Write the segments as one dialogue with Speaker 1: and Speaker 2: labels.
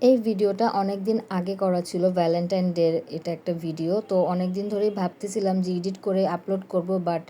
Speaker 1: এই ভিডিওটা অনেক দিন আগে করা ছিল, ভ্যালেন্টাইন ডের এটা একটা ভিডিও। তো অনেক দিন ধরেই ভাবতেছিলাম যে এডিট করে আপলোড করব, বাট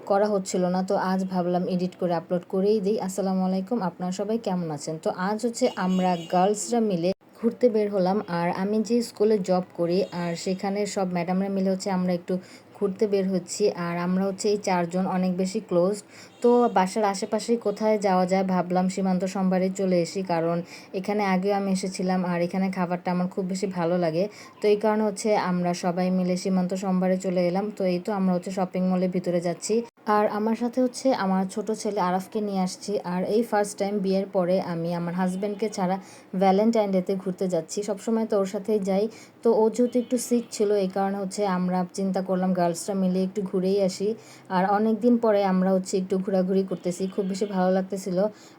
Speaker 1: করা হচ্ছিল না। তো আজ ভাবলাম এডিট করে আপলোড করেই দিই। আসসালামু আলাইকুম, আপনারা সবাই কেমন আছেন? তো আজ হচ্ছে আমরা গার্লসরা মিলে ঘুরতে বের হলাম। আর আমি যে স্কুলে জব করি আর সেখানে সব ম্যাডামরা মিলে হচ্ছে আমরা একটু ঘুরতে বের হচ্ছি। আর আমরা হচ্ছে এই চারজন অনেক বেশি ক্লোজ। তো বাসার আশেপাশেই কোথায় যাওয়া যায় ভাবলাম সীমান্ত সম্ভারে চলে এসি, কারণ এখানে আগেও আমি এসেছিলাম আর এখানে খাবারটা আমার খুব বেশি ভালো লাগে। তো এই কারণে হচ্ছে আমরা সবাই মিলে সীমান্ত সম্ভারে চলে এলাম। তো এই তো আমরা হচ্ছে শপিং মলের ভিতরে যাচ্ছি। আর আমার সাথে হচ্ছে আমার ছোট ছেলে আরাফকে নিয়ে আসছি। আর এই ফার্স্ট টাইম বিয়ের পরে আমি আমার হাজব্যান্ডকে ছাড়া ভ্যালেন্টাইন ডেতে ঘুরতে যাচ্ছি। সবসময় তো ওর সাথেই যাই। তো ও যেহেতু একটু সিক ছিল, এই কারণে হচ্ছে আমরা চিন্তা করলাম গার্লসরা মিলে একটু ঘুরেই আসি। আর অনেক দিন পরে আমরা হচ্ছে একটু ঘোরাঘুরি করতেছি, খুব বেশি ভালো লাগতেছিল।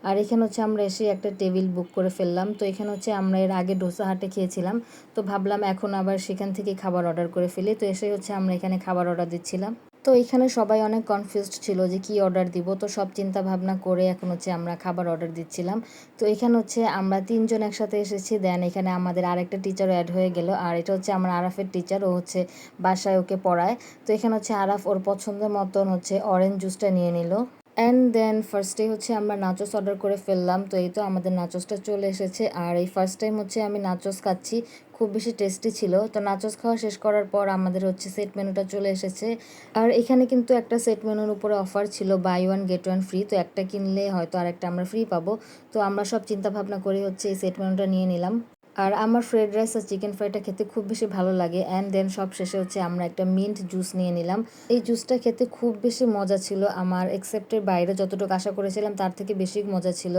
Speaker 1: আর এখানে হচ্ছে আমরা এসে একটা টেবিল বুক করে ফেললাম। তো এখানে হচ্ছে আমরা এর আগে ডোসা হাটে খেয়েছিলাম। তো ভাবলাম এখন আবার সেখান থেকে খাবার অর্ডার করে ফেলি। তো এসে হচ্ছে আমরা এখানে খাবার অর্ডার দিচ্ছিলাম। তো এখানে সবাই অনেক কনফিউজড ছিল যে কি অর্ডার দিব। তো সব চিন্তা ভাবনা করে এখন হচ্ছে আমরা খাবার অর্ডার দিচ্ছিলাম। তো এখানে হচ্ছে আমরা তিনজন একসাথে এসেছি। দেন এখানে আমাদের আরেকটা টিচারও অ্যাড হয়ে গেল। আর এটা হচ্ছে আমার আরাফের টিচার, ও হচ্ছে বাসায় ওকে পড়ায়। তো এখানে হচ্ছে আরাফ ওর পছন্দের মতন হচ্ছে অরেঞ্জ জুসটা নিয়ে নিল। অ্যান্ড দেন ফার্স্টে হচ্ছে আমরা নাচোস অর্ডার করে ফেললাম। তো এই তো আমাদের নাচোসটা চলে এসেছে। আর এই ফার্স্ট টাইম হচ্ছে আমি নাচোস খাচ্ছি, খুব বেশি টেস্টি ছিল। তো নাচোস খাওয়া শেষ করার পর আমাদের হচ্ছে সেট মেনুটা চলে এসেছে। আর এখানে কিন্তু একটা সেট মেনুর উপরে অফার ছিল, buy one get one free. তো একটা কিনলে হয়তো আর একটা আমরা ফ্রি পাবো। তো আমরা সব চিন্তা ভাবনা করে হচ্ছে এই সেট মেনুটা নিয়ে নিলাম। আর আমার ফ্রাইড রাইস আর চিকেন ফ্রাইটা খেতে খুব বেশি ভালো লাগে। অ্যান্ড দেন সব শেষে হচ্ছে আমরা একটা মিন্ট জুস নিয়ে নিলাম। এই জুসটা খেতে খুব বেশি মজা ছিল, আমার এক্সেপ্টের বাইরে যতটুকু আশা করেছিলাম তার থেকে বেশি মজা ছিল।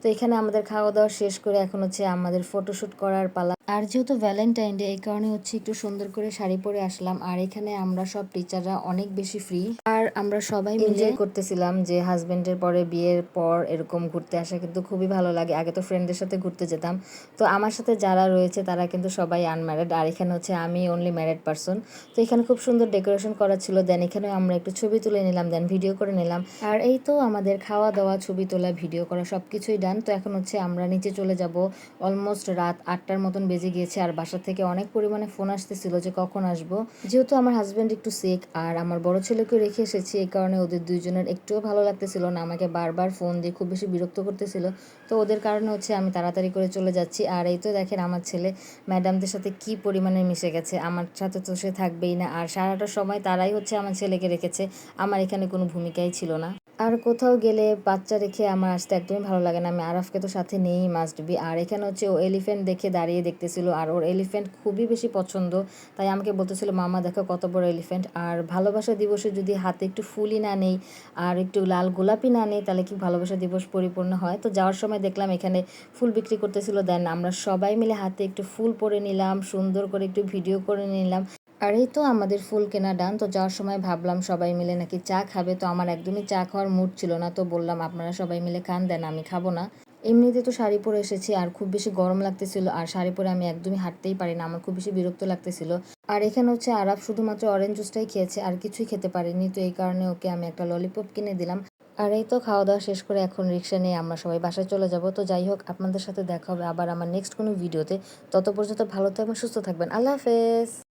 Speaker 1: তো এখানে আমাদের খাওয়া দাওয়া শেষ করে এখন হচ্ছে আমাদের ফটোশ্যুট করার পালা। আর যেহেতু ভ্যালেন্টাইন ডে, এই কারণে হচ্ছে একটু সুন্দর করে শাড়ি পরে আসলাম। আর এখানে আমরা সব টিচাররা অনেক বেশি ফ্রি। আর আমরা সবাই মিলে এনজয় করতেছিলাম যে হাজবেন্ডের পরে বিয়ের পর এরকম ঘুরতে আসা কিন্তু খুবই ভালো লাগে। আগে তো ফ্রেন্ডদের সাথে ঘুরতে যেতাম। তো আমার সাথে যারা রয়েছে তারা কিন্তু সবাই আনম্যারিড, আর এখানে হচ্ছে আমি অনলি ম্যারিড পারসন। তো এখানে খুব সুন্দর ডেকোরেশন করা ছিল। দেন এখানে আমরা একটু ছবি তুলে নিলাম, দেন ভিডিও করে নিলাম। আর এই তো আমাদের খাওয়া দাওয়া, ছবি তোলা, ভিডিও করা সব কিছুই ডান। তো এখন হচ্ছে আমরা নিচে চলে যাব। অলমোস্ট রাত 8টার মতন বেজে গিয়েছে। আর বাসা থেকে অনেক পরিমাণে ফোন আসতেছিল যে কখন আসবো। যেহেতু আমার হাজব্যান্ড একটু সিক আর আমার বড় ছেলেকেও রেখে এসেছি, এই কারণে ওদের দুইজনের একটুও ভালো লাগতেছিল না, আমাকে বারবার ফোন দিয়ে খুব বেশি বিরক্ত করতেছিল। তো ওদের কারণে হচ্ছে আমি তাড়াতাড়ি করে চলে যাচ্ছি। আর এই তো দেখেন আমার ছেলে ম্যাডামদের সাথে কি পরিমাণে মিশে গেছে। আমার সাথে তো সে থাকবেই না। আর সারাটা সময় তারাই হচ্ছে আমার ছেলেকে রেখেছে, আমার এখানে কোনো ভূমিকাই ছিল না। আর কোথাও গেলে বাচ্চা রেখে আমার আসতে একদমই ভালো লাগে না, আমি আরাফকে তো সাথে নেই মাস্ট বি। আর এখানে হচ্ছে ও এলিফ্যান্ট দেখে দাঁড়িয়ে দেখতেছিল, আর ওর এলিফ্যান্ট খুবই বেশি পছন্দ। তাই আমাকে বলতেছিল মামা দেখো কত বড় এলিফ্যান্ট। আর ভালোবাসা দিবসে যদি হাতে একটু ফুলই না নেই আর একটু লাল গোলাপি না নেই তাহলে কি ভালোবাসা দিবস পরিপূর্ণ হয়? তো যাওয়ার সময় দেখলাম এখানে ফুল বিক্রি করতেছিল। দেন আমরা সবাই মিলে হাতে একটু ফুল পরে নিলাম, সুন্দর করে একটু ভিডিও করে নিলাম। আর এই তো আমাদের ফুল কেনা ডান। তো যাওয়ার সময় ভাবলাম সবাই মিলে নাকি চা খাবে। তো আমার একদমই চা খাওয়ার মুড ছিল না। তো বললাম আপনারা সবাই মিলে খান, দেন আমি খাবো না। এমনিতে তো শাড়ি পরে এসেছি আর খুব বেশি গরম লাগতেছিল। আর শাড়ি পরে আমি একদমই হাঁটতেই পারি না, আমার খুব বেশি বিরক্ত লাগতেছিল। আর এখানে হচ্ছে আরাফ শুধুমাত্র অরেঞ্জ জুসটাই খেয়েছে, আর কিছুই খেতে পারেনি। তো এই কারণে ওকে আমি একটা ললিপপ কিনে দিলাম। আর এই তো খাওয়া দাওয়া শেষ করে এখন রিক্সা নিয়ে আমরা সবাই বাসায় চলে যাব। তো যাই হোক, আপনাদের সাথে দেখা হবে আবার আমার নেক্সট কোনো ভিডিওতে। তত পর্যন্ত ভালো থাকবেন, সুস্থ থাকবেন। আল্লাহ হাফেজ।